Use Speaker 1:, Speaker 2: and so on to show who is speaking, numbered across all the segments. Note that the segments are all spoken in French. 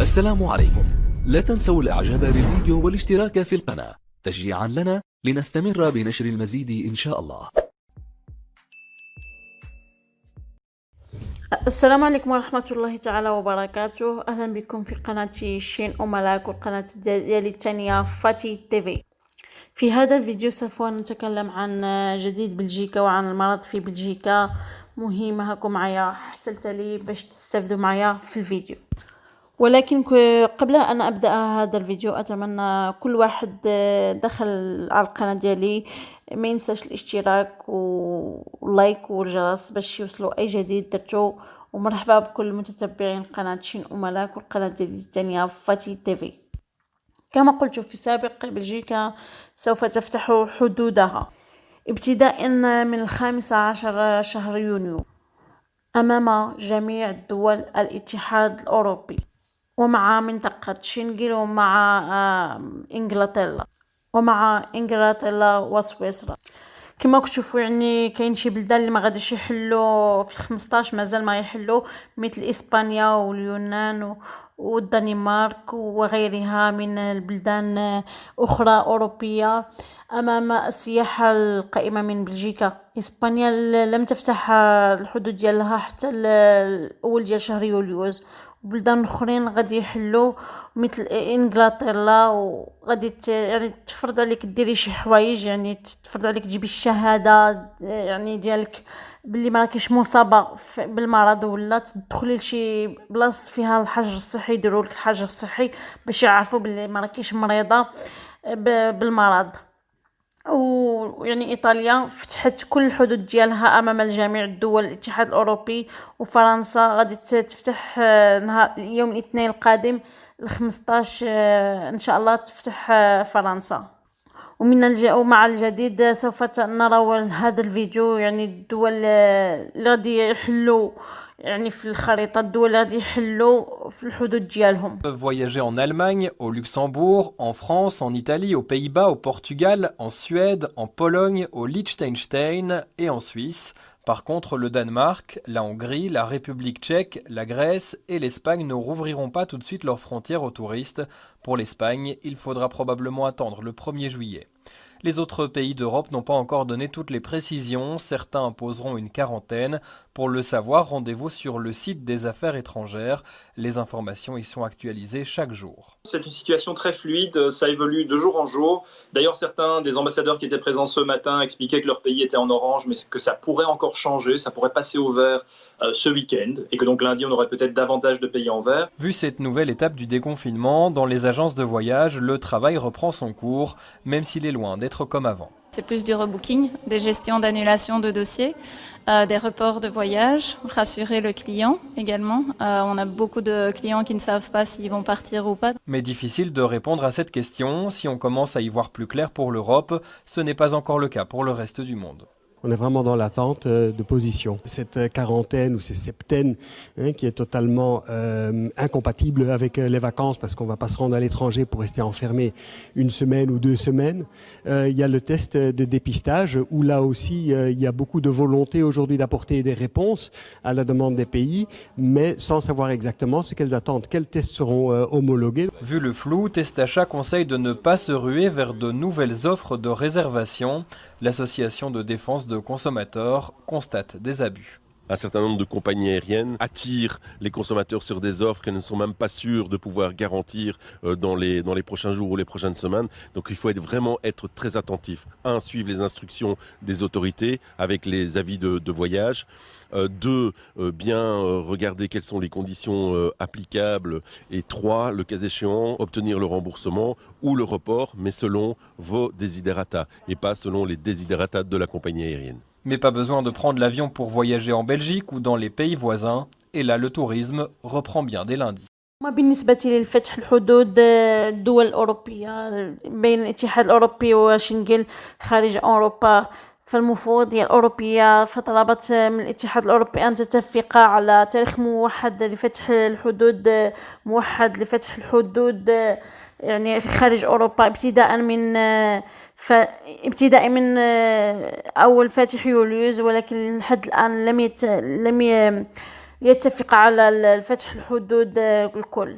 Speaker 1: السلام عليكم. لا تنسوا الاعجاب بالفيديو والاشتراك في القناة تشجيعا لنا لنستمر بنشر المزيد إن شاء الله.
Speaker 2: السلام عليكم ورحمة الله تعالى وبركاته. أهلا بكم في قناتي شين أملاك والقناة ديالي الثانية فاتي تيفي. في هذا الفيديو سوف نتكلم عن جديد بلجيكا وعن المرض في بلجيكا. مهم هاكم معايا حتى التالي باش تستفدوا معايا في الفيديو. ولكن قبل أن أبدأ هذا الفيديو أتمنى كل واحد دخل على القناة ديالي ما ينساش الاشتراك ولايك والجرس باش يوصلوا أي جديد درتو. ومرحبا بكل متتبعين قناة شين أملاك والقناة ديالي الثانية فاتي تيفي. كما قلت في سابق، بلجيكا سوف تفتح حدودها ابتداء من 15 شهر يونيو أمام جميع دول الاتحاد الأوروبي ومع منطقة شنغن ومع إنجلترا وسويسرا. كما كتشوفوا يعني كاين شي بلدان اللي ما غاديش يحلوا في 15، مازال ما يحلوا، مثل إسبانيا واليونان والدنمارك وغيرها من البلدان أخرى أوروبية أمام السياحة القائمة من بلجيكا. إسبانيا لم تفتح الحدود ديالها حتى الأول ديال شهر يوليوز، وبلدان اخرين غادي يحلوا مثل انجلترا، وغادي يعني تفرض عليك ديري شي حوايج، يعني تفرض عليك تجيبي الشهاده يعني ديالك باللي ما راكيش مصابه بالمرض، ولا تدخلي لشي بلاصه فيها الحجر الصحي يديروا لك الحجر الصحي باش يعرفوا باللي ما راكيش مريضه بالمرض. ويعني إيطاليا فتحت كل الحدود ديالها أمام جميع الدول الاتحاد الأوروبي، وفرنسا غادي تفتح نهار يوم الاثنين القادم 15 إن شاء الله تفتح فرنسا. ومع الجديد سوف نرى هذا الفيديو، يعني الدول اللي غادي يحلوا يعني في الخريطة، الدول اللي غادي يحلوا في الحدود ديالهم.
Speaker 3: Peuvent voyager en Allemagne, au Luxembourg, en France, en Italie, aux Pays-Bas, au Portugal, en Suède, en Pologne, au Liechtenstein et en Suisse. Par contre, le Danemark, la Hongrie, la République tchèque, la Grèce et l'Espagne ne rouvriront pas tout de suite leurs frontières aux touristes. Pour l'Espagne, il faudra probablement attendre le 1er juillet. Les autres pays d'Europe n'ont pas encore donné toutes les précisions, certains imposeront une quarantaine. Pour le savoir, rendez-vous sur le site des affaires étrangères. Les informations y sont actualisées chaque jour.
Speaker 4: C'est une situation très fluide, ça évolue de jour en jour. D'ailleurs, certains des ambassadeurs qui étaient présents ce matin expliquaient que leur pays était en orange, mais que ça pourrait encore changer, ça pourrait passer au vert ce week-end, et que donc lundi on aurait peut-être davantage de pays en vert.
Speaker 3: Vu cette nouvelle étape du déconfinement, dans les agences de voyage, le travail reprend son cours, même s'il est loin d'être comme avant.
Speaker 5: C'est plus du rebooking, des gestions d'annulation de dossiers, des reports de voyage, rassurer le client également. On a beaucoup de clients qui ne savent pas s'ils vont partir ou pas.
Speaker 3: Mais difficile de répondre à cette question. Si on commence à y voir plus clair pour l'Europe, ce n'est pas encore le cas pour le reste du monde.
Speaker 6: On est vraiment dans l'attente de position. Cette quarantaine ou ces septaines qui est totalement incompatible avec les vacances, parce qu'on ne va pas se rendre à l'étranger pour rester enfermé une semaine ou 2 semaines. Il y a le test de dépistage où là aussi il y a beaucoup de volonté aujourd'hui d'apporter des réponses à la demande des pays, mais sans savoir exactement ce qu'elles attendent. Quels tests seront homologués?
Speaker 3: Vu le flou, Testachat conseille de ne pas se ruer vers de nouvelles offres de réservation. L'association de défense de consommateurs constate des abus.
Speaker 7: Un certain nombre de compagnies aériennes attirent les consommateurs sur des offres qu'elles ne sont même pas sûres de pouvoir garantir dans les prochains jours ou les prochaines semaines. Donc il faut vraiment être très attentif. 1. Suivre les instructions des autorités avec les avis de voyage. 2. Bien regarder quelles sont les conditions applicables. Et 3. Le cas échéant, obtenir le remboursement ou le report, mais selon vos desiderata et pas selon les desiderata de la compagnie aérienne.
Speaker 3: Mais pas besoin de prendre l'avion pour voyager en Belgique ou dans les pays voisins. Et là, le tourisme reprend bien dès lundi.
Speaker 2: بالنسبة لفتح الحدود الدول الأوروبية بين الاتحاد الأوروبي وشنغن خارج أوروبا، فالمفروض هي الأوروبية فطلبت من الاتحاد الأوروبي أن تتفق على تاريخ موحد لفتح الحدود يعني خارج أوروبا ابتداء من أول فاتح يوليوز، ولكن لحد الآن لم يتفق على فتح الحدود الكل.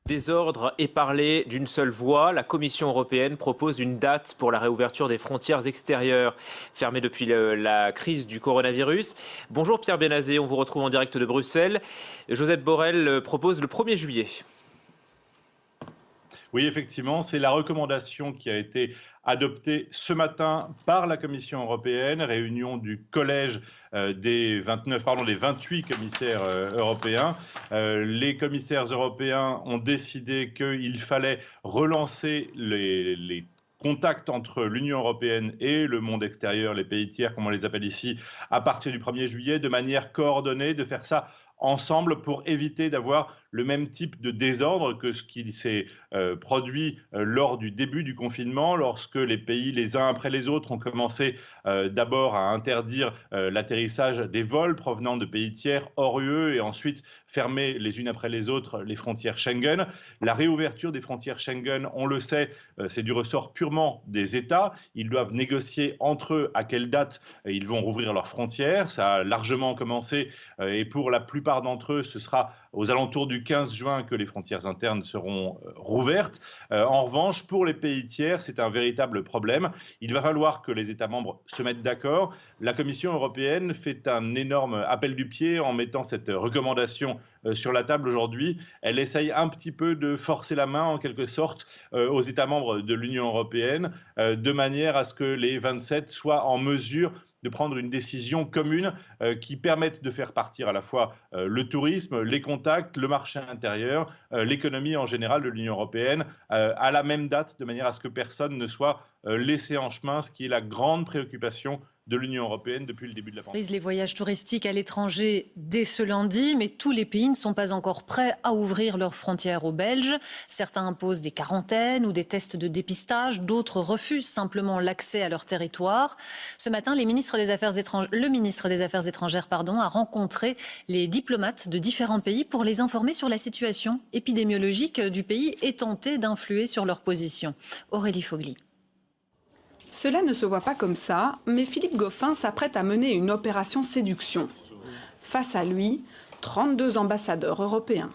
Speaker 8: Désordre et parler d'une seule voix, la Commission européenne propose une date pour la réouverture des frontières extérieures fermées depuis la crise du coronavirus. Bonjour Pierre Benazé, on vous retrouve en direct de Bruxelles. Josep Borrell propose le 1er juillet.
Speaker 9: Oui, effectivement, c'est la recommandation qui a été adoptée ce matin par la Commission européenne, réunion du collège des 28 commissaires européens. Les commissaires européens ont décidé qu'il fallait relancer les contacts entre l'Union européenne et le monde extérieur, les pays tiers, comme on les appelle ici, à partir du 1er juillet, de manière coordonnée, de faire ça ensemble pour éviter d'avoir le même type de désordre que ce qui s'est produit lors du début du confinement, lorsque les pays, les uns après les autres, ont commencé d'abord à interdire l'atterrissage des vols provenant de pays tiers hors UE et ensuite fermer les unes après les autres les frontières Schengen. La réouverture des frontières Schengen, on le sait, c'est du ressort purement des États. Ils doivent négocier entre eux à quelle date ils vont rouvrir leurs frontières. Ça a largement commencé et pour la plupart d'entre eux, ce sera aux alentours du 15 juin que les frontières internes seront rouvertes. En revanche, pour les pays tiers, c'est un véritable problème. Il va falloir que les États membres se mettent d'accord. La Commission européenne fait un énorme appel du pied en mettant cette recommandation sur la table aujourd'hui. Elle essaye un petit peu de forcer la main, en quelque sorte, aux États membres de l'Union européenne, de manière à ce que les 27 soient en mesure de prendre une décision commune qui permette de faire partir à la fois le tourisme, les contacts, le marché intérieur, l'économie en général de l'Union européenne à la même date, de manière à ce que personne ne soit laissé en chemin, ce qui est la grande préoccupation de l'Union européenne depuis le début de la pandémie.
Speaker 10: Les voyages touristiques à l'étranger dès ce lundi, mais tous les pays ne sont pas encore prêts à ouvrir leurs frontières aux Belges. Certains imposent des quarantaines ou des tests de dépistage, d'autres refusent simplement l'accès à leur territoire. Ce matin, le ministre des Affaires étrangères a rencontré les diplomates de différents pays pour les informer sur la situation épidémiologique du pays et tenter d'influer sur leur position. Aurélie Fogli.
Speaker 11: Cela ne se voit pas comme ça, mais Philippe Goffin s'apprête à mener une opération séduction. Face à lui, 32 ambassadeurs européens.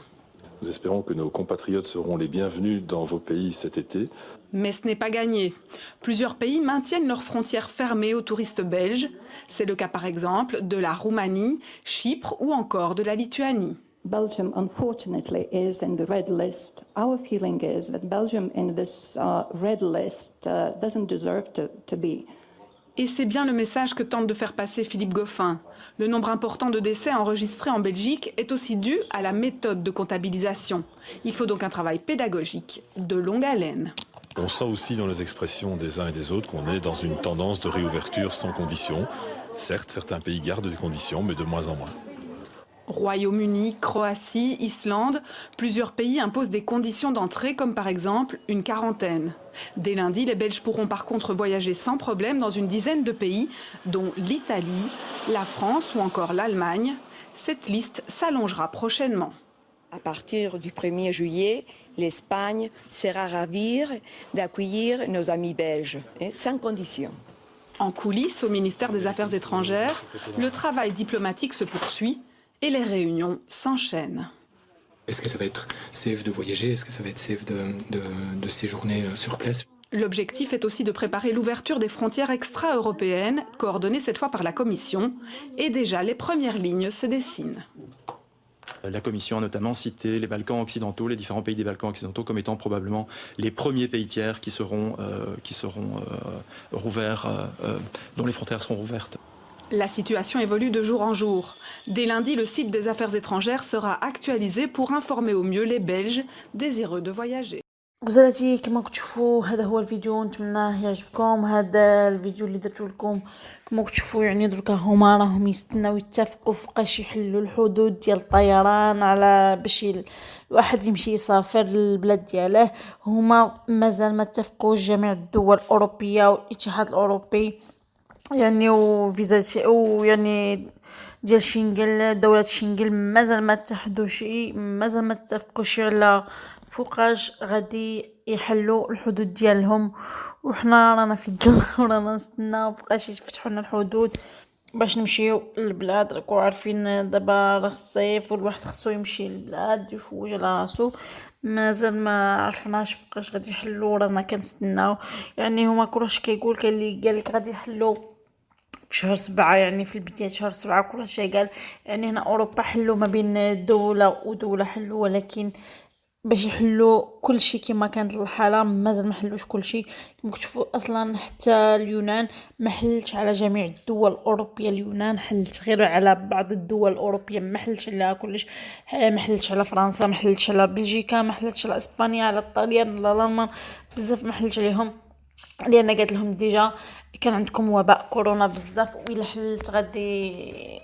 Speaker 12: Nous espérons que nos compatriotes seront les bienvenus dans vos pays cet été.
Speaker 11: Mais ce n'est pas gagné. Plusieurs pays maintiennent leurs frontières fermées aux touristes belges. C'est le cas par exemple de la Roumanie, Chypre ou encore de la Lituanie.
Speaker 13: Belgium, unfortunately, is in the red list. Our feeling is that Belgium in this red list doesn't deserve to be.
Speaker 11: Et c'est bien le message que tente de faire passer Philippe Goffin. Le nombre important de décès enregistrés en Belgique est aussi dû à la méthode de comptabilisation. Il faut donc un travail pédagogique de longue haleine.
Speaker 12: On sent aussi dans les expressions des uns et des autres qu'on est dans une tendance de réouverture sans conditions. Certes, certains pays gardent des conditions, mais de moins en moins.
Speaker 11: Royaume-Uni, Croatie, Islande, plusieurs pays imposent des conditions d'entrée comme par exemple une quarantaine. Dès lundi, les Belges pourront par contre voyager sans problème dans une dizaine de pays, dont l'Italie, la France ou encore l'Allemagne. Cette liste s'allongera prochainement.
Speaker 14: À partir du 1er juillet, l'Espagne sera ravie d'accueillir nos amis belges, sans condition.
Speaker 11: En coulisses, au ministère des Affaires étrangères, le travail diplomatique se poursuit. Et les réunions s'enchaînent.
Speaker 15: Est-ce que ça va être safe de voyager? Est-ce que ça va être safe de séjourner sur place?
Speaker 11: L'objectif est aussi de préparer l'ouverture des frontières extra-européennes, coordonnée cette fois par la Commission. Et déjà, les premières lignes se dessinent.
Speaker 16: La Commission a notamment cité les Balkans occidentaux, les différents pays des Balkans occidentaux, comme étant probablement les premiers pays tiers qui seront rouverts, dont les frontières seront rouvertes.
Speaker 11: La situation évolue de jour en jour. Dès lundi, le site des Affaires étrangères sera actualisé pour informer au mieux les Belges désireux de voyager.
Speaker 2: غزالتي كما كتشوفوا هذا هو الفيديو، نتمنى يعجبكم هذا الفيديو اللي درتو لكم. كما كتشوفوا يعني دركا هما راهم يستناو يتفقوا فوقاش يحلوا الحدود ديال الطيران على باش الواحد يمشي يسافر للبلاد دياله. هما مازال ما اتفقوش جميع الدول الأوروبية والاتحاد الأوروبي يعني وفيزا ويعني ديال شنغن، دولة شنغن مازال ما اتحدوا شيء، مازال ما اتفقوش على فوقاش غادي يحلوا الحدود ديالهم، وحنا رانا في الدل ورانا نستناو فوقاش يفتحوا لنا الحدود باش نمشيو للبلاد. راكو عارفين دابا راه الصيف والواحد خصو يمشي للبلاد يفوج على راسو، مازال ما عرفناش فوقاش غادي يحلوا، رانا كنستناو. يعني هما كلشي كيقول، كاين اللي قالك غادي يحلوا في شهر 7، يعني في البداية شهر 7 كلشي قال. يعني هنا اوروبا حلوا ما بين دولة ودولة حلوا، ولكن باش يحلوا كل شيء كما كانت الحاله مازال ما حلوش كل شيء. كما كتشوفوا اصلا حتى اليونان ما حلتش على جميع الدول الاوروبيه، اليونان حلت غير على بعض الدول الاوروبيه، ما حلتش على كلش، ما حلتش على فرنسا، ما حلتش على بلجيكا، ما حلتش على اسبانيا، على الطليان، على الالمان، بزاف ما حلتش عليهم، لان قالت لهم ديجا كان عندكم وباء كورونا بزاف، وإلا حلت غادي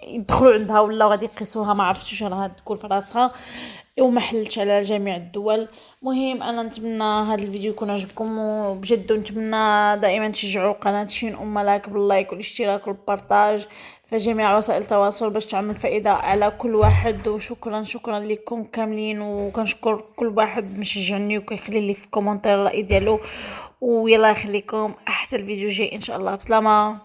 Speaker 2: يدخلوا عندها ولا غادي يقيسوها، ما عرفتش راها تقول في راسها، وما حلتش على جميع الدول. مهم انا نتمنى هذا الفيديو يكون عجبكم، وبجد نتمنى دائما تشجعوا قناه شين ملاك باللايك والاشتراك والبارطاج في جميع وسائل التواصل باش تعمل فائده على كل واحد. وشكرا لكم كاملين، وكنشكر كل واحد مشجعني وكيخلي لي في كومونتير الراي ديالو. ويلا يخليكم حتى الفيديو جاي ان شاء الله. بسلامه.